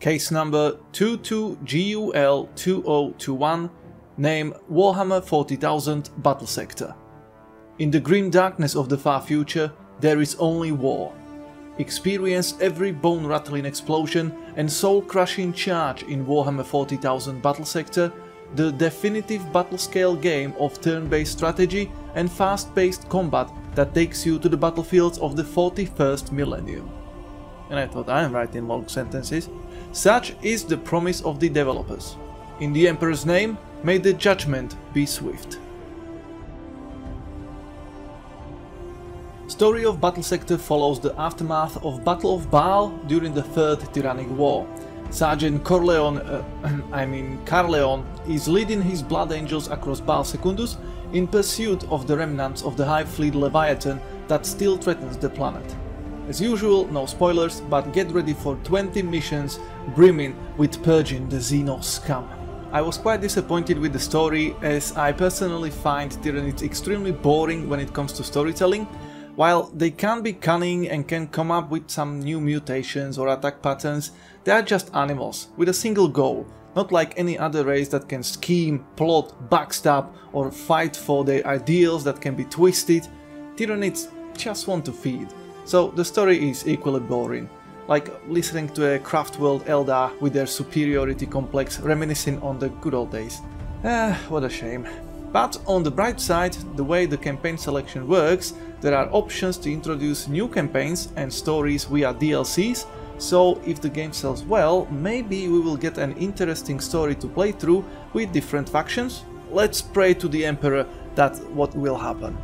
Case number 22GUL2021, name Warhammer 40,000 Battlesector. In the grim darkness of the far future, there is only war. Experience every bone-rattling explosion and soul-crushing charge in Warhammer 40,000 Battlesector, the definitive battle-scale game of turn-based strategy and fast-paced combat that takes you to the battlefields of the 41st millennium. And I thought I am writing long sentences. Such is the promise of the developers. In the Emperor's name, may the judgment be swift. Story of Battlesector follows the aftermath of Battle of Baal during the Third Tyrannic War. Sergeant Carleon is leading his Blood Angels across Baal Secundus in pursuit of the remnants of the Hive Fleet Leviathan that still threatens the planet. As usual, no spoilers, but get ready for 20 missions brimming with purging the Xenos scum. I was quite disappointed with the story, as I personally find Tyranids extremely boring when it comes to storytelling. While they can be cunning and can come up with some new mutations or attack patterns, they are just animals with a single goal, not like any other race that can scheme, plot, backstab or fight for their ideals that can be twisted. Tyranids just want to feed. So the story is equally boring, like listening to a Craftworld Eldar with their superiority complex reminiscing on the good old days. What a shame. But on the bright side, the way the campaign selection works, there are options to introduce new campaigns and stories via DLCs, so if the game sells well, maybe we will get an interesting story to play through with different factions. Let's pray to the Emperor that what will happen.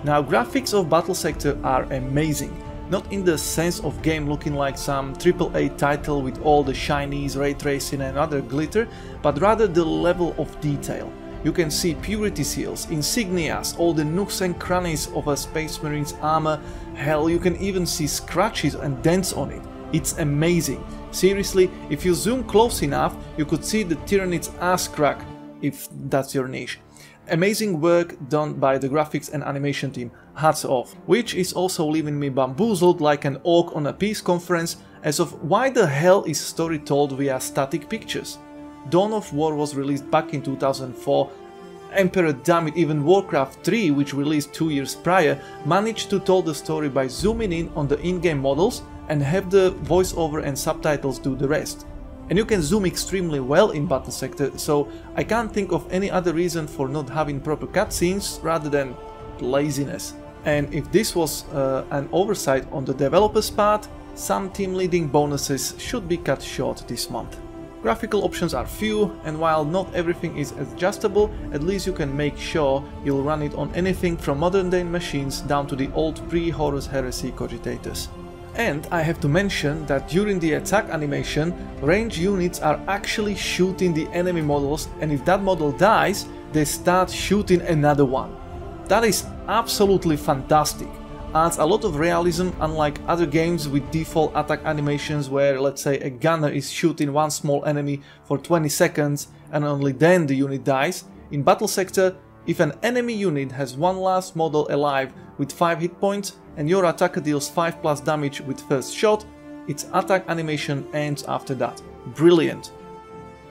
Now, graphics of Battlesector are amazing, not in the sense of game looking like some AAA title with all the shinies, ray tracing and other glitter, but rather the level of detail. You can see purity seals, insignias, all the nooks and crannies of a Space Marine's armor. Hell, you can even see scratches and dents on it. It's amazing. Seriously, if you zoom close enough, you could see the Tyranid's ass crack, if that's your niche. Amazing work done by the graphics and animation team, hats off. Which is also leaving me bamboozled like an orc on a peace conference as of why the hell is story told via static pictures? Dawn of War was released back in 2004, Emperor dammit, even Warcraft 3, which released 2 years prior, managed to tell the story by zooming in on the in-game models and have the voiceover and subtitles do the rest. And you can zoom extremely well in Battlesector, so I can't think of any other reason for not having proper cutscenes rather than laziness. And if this was an oversight on the developer's part, some team leading bonuses should be cut short this month. Graphical options are few, and while not everything is adjustable, at least you can make sure you'll run it on anything from modern day machines down to the old pre-Horus Heresy cogitators. And I have to mention that during the attack animation, range units are actually shooting the enemy models, and if that model dies, they start shooting another one. That is absolutely fantastic. Adds a lot of realism, unlike other games with default attack animations where, let's say, a gunner is shooting one small enemy for 20 seconds and only then the unit dies. In Battlesector, if an enemy unit has one last model alive with 5 hit points and your attacker deals 5+ damage with first shot, its attack animation ends after that. Brilliant!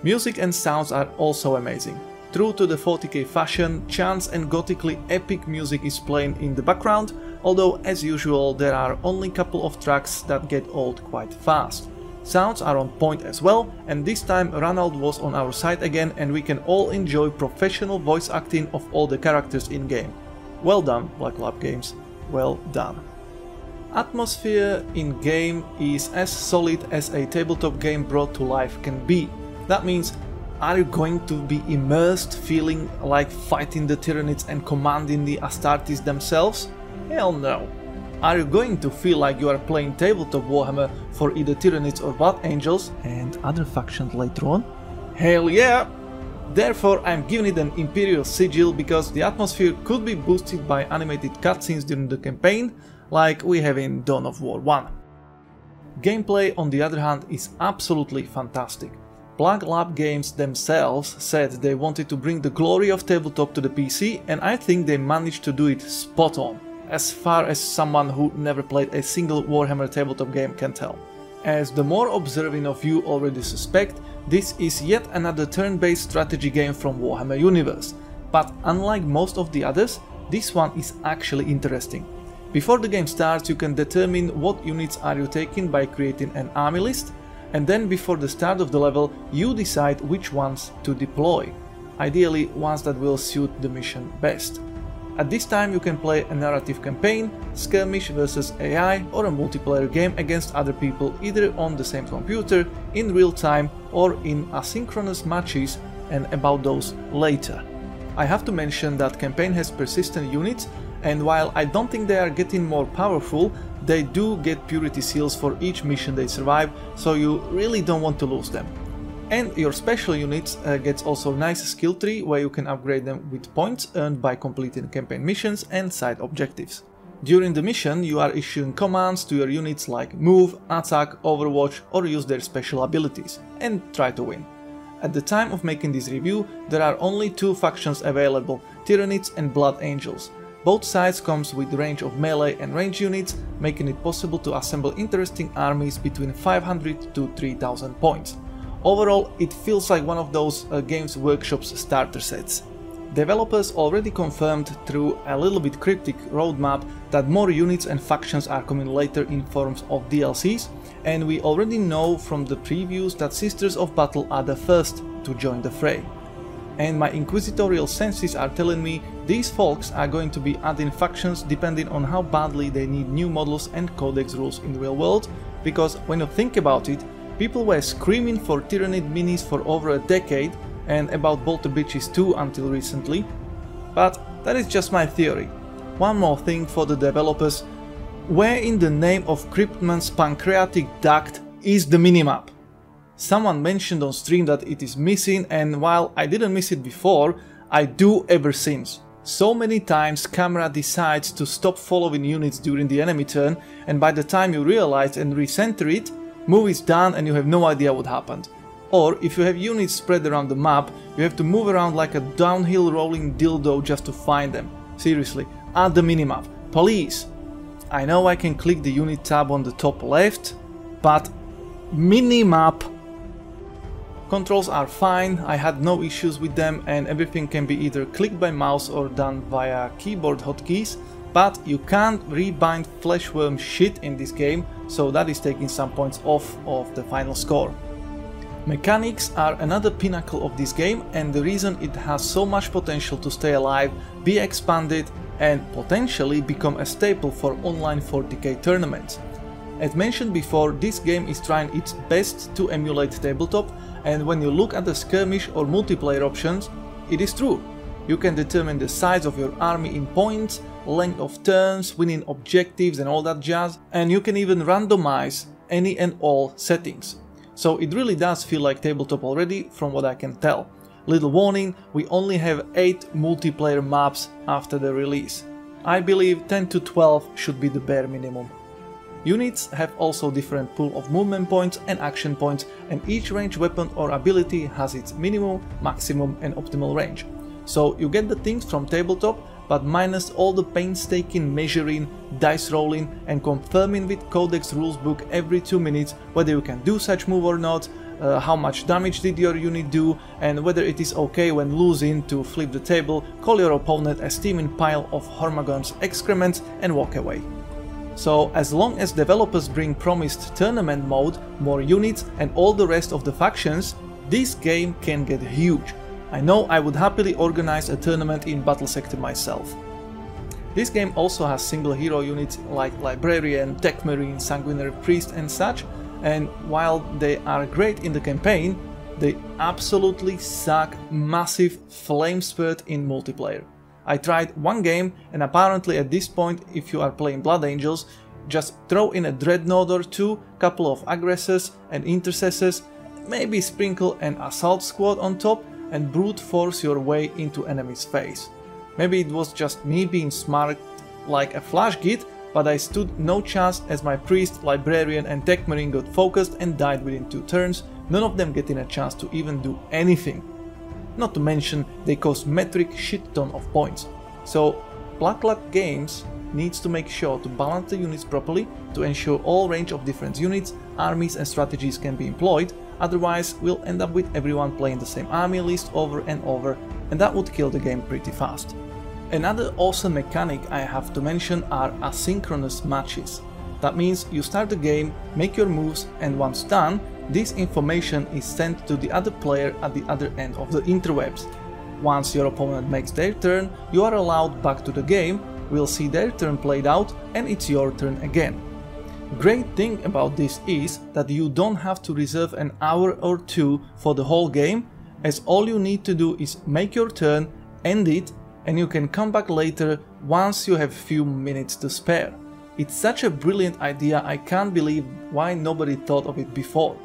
Music and sounds are also amazing. True to the 40k fashion, chants and gothically epic music is playing in the background, although as usual there are only a couple of tracks that get old quite fast. Sounds are on point as well, and this time Ronald was on our side again and we can all enjoy professional voice acting of all the characters in game. Well done, Black Lab Games, well done. Atmosphere in game is as solid as a tabletop game brought to life can be. That means, are you going to be immersed, feeling like fighting the Tyranids and commanding the Astartes themselves? Hell no. Are you going to feel like you are playing tabletop Warhammer for either Tyranids or Blood Angels and other factions later on? Hell yeah! Therefore I'm giving it an Imperial Sigil because the atmosphere could be boosted by animated cutscenes during the campaign, like we have in Dawn of War 1. Gameplay, on the other hand, is absolutely fantastic. Black Lab Games themselves said they wanted to bring the glory of tabletop to the PC, and I think they managed to do it spot on, as far as someone who never played a single Warhammer tabletop game can tell. As the more observing of you already suspect, this is yet another turn-based strategy game from Warhammer universe, but unlike most of the others, this one is actually interesting. Before the game starts, you can determine what units are you taking by creating an army list, and then before the start of the level you decide which ones to deploy, ideally ones that will suit the mission best. At this time you can play a narrative campaign, skirmish versus AI, or a multiplayer game against other people either on the same computer, in real time, or in asynchronous matches, and about those later. I have to mention that campaign has persistent units, and while I don't think they are getting more powerful, they do get purity seals for each mission they survive, so you really don't want to lose them. And your special units gets also a nice skill tree where you can upgrade them with points earned by completing campaign missions and side objectives. During the mission you are issuing commands to your units like move, attack, overwatch, or use their special abilities, and try to win. At the time of making this review there are only two factions available, Tyranids and Blood Angels. Both sides comes with range of melee and range units, making it possible to assemble interesting armies between 500 to 3000 points. Overall, it feels like one of those Games Workshop's starter sets. Developers already confirmed through a little bit cryptic roadmap that more units and factions are coming later in forms of DLCs, and we already know from the previews that Sisters of Battle are the first to join the fray. And my inquisitorial senses are telling me these folks are going to be adding factions depending on how badly they need new models and codex rules in the real world, because when you think about it, people were screaming for Tyranid minis for over a decade, and about Bolter Bitches too until recently. But that is just my theory. One more thing for the developers: where in the name of Cryptman's pancreatic duct is the minimap? Someone mentioned on stream that it is missing, and while I didn't miss it before, I do ever since. So many times camera decides to stop following units during the enemy turn, and by the time you realize and recenter it, move is done and you have no idea what happened. Or if you have units spread around the map, you have to move around like a downhill rolling dildo just to find them. Seriously, add the minimap, please. I know I can click the unit tab on the top left, but minimap. Controls are fine, I had no issues with them, and everything can be either clicked by mouse or done via keyboard hotkeys. But you can't rebind fleshworm shit in this game, so that is taking some points off of the final score. Mechanics are another pinnacle of this game, and the reason it has so much potential to stay alive, be expanded, and potentially become a staple for online 40k tournaments. As mentioned before, this game is trying its best to emulate tabletop, and when you look at the skirmish or multiplayer options, it is true. You can determine the size of your army in points, length of turns, winning objectives and all that jazz, and you can even randomize any and all settings. So it really does feel like tabletop already from what I can tell. Little warning, we only have 8 multiplayer maps after the release. I believe 10 to 12 should be the bare minimum. Units have also different pool of movement points and action points, and each ranged weapon or ability has its minimum, maximum and optimal range. So you get the things from tabletop, but minus all the painstaking measuring, dice rolling and confirming with codex rulesbook every 2 minutes whether you can do such move or not, how much damage did your unit do, and whether it is okay when losing to flip the table, call your opponent a steaming pile of Hormagon's excrements and walk away. So as long as developers bring promised tournament mode, more units and all the rest of the factions, this game can get huge. I know I would happily organize a tournament in Battlesector myself. This game also has single hero units like Librarian, Tech Marine, Sanguinary Priest and such, and while they are great in the campaign, they absolutely suck massive flame spurt in multiplayer. I tried one game, and apparently at this point, if you are playing Blood Angels, just throw in a Dreadnought or two, couple of aggressors and intercessors, maybe sprinkle an assault squad on top, and brute force your way into enemy's face. Maybe it was just me being smart like a flash git, but I stood no chance as my priest, librarian and tech marine got focused and died within 2 turns, none of them getting a chance to even do anything. Not to mention they cost metric shit ton of points. So Blackluck Games needs to make sure to balance the units properly to ensure all range of different units armies and strategies can be employed, otherwise we'll end up with everyone playing the same army list over and over, and that would kill the game pretty fast. Another awesome mechanic I have to mention are asynchronous matches. That means you start the game, make your moves, and once done, this information is sent to the other player at the other end of the interwebs. Once your opponent makes their turn, you are allowed back to the game, we'll see their turn played out, and it's your turn again. Great thing about this is that you don't have to reserve an hour or two for the whole game, as all you need to do is make your turn, end it, and you can come back later once you have few minutes to spare. It's such a brilliant idea, I can't believe why nobody thought of it before.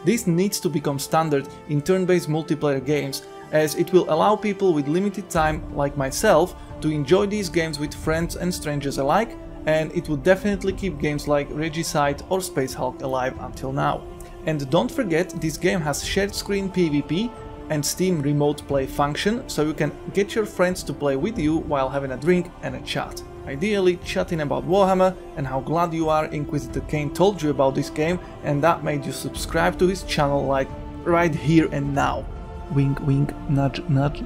This needs to become standard in turn-based multiplayer games, as it will allow people with limited time, like myself, to enjoy these games with friends and strangers alike, and it would definitely keep games like Regicide or Space Hulk alive until now. And don't forget, this game has shared screen PvP and Steam remote play function, so you can get your friends to play with you while having a drink and a chat. Ideally chatting about Warhammer and how glad you are Inquisitor Kane told you about this game and that made you subscribe to his channel, like right here and now. Wink wink, nudge nudge.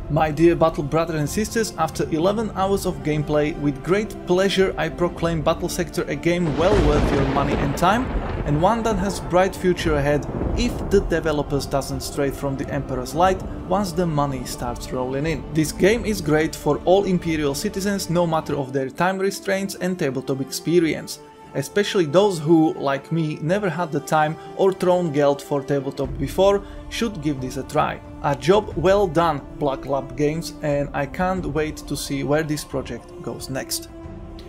My dear battle brothers and sisters, after 11 hours of gameplay, with great pleasure I proclaim Battlesector a game well worth your money and time, and one that has bright future ahead if the developers doesn't stray from the Emperor's light once the money starts rolling in. This game is great for all Imperial citizens, no matter of their time restraints and tabletop experience. Especially those who, like me, never had the time or thrown geld for tabletop before, should give this a try. A job well done, Black Lab Games, and I can't wait to see where this project goes next.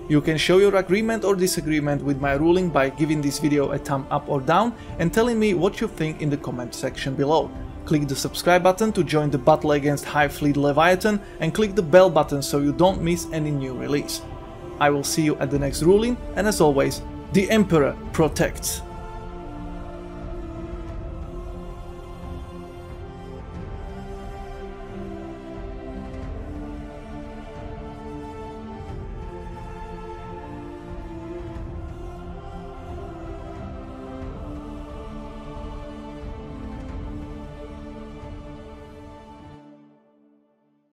You can show your agreement or disagreement with my ruling by giving this video a thumb up or down and telling me what you think in the comment section below. Click the subscribe button to join the battle against Hive Fleet Leviathan and click the bell button so you don't miss any new release. I will see you at the next ruling, and as always, the Emperor protects.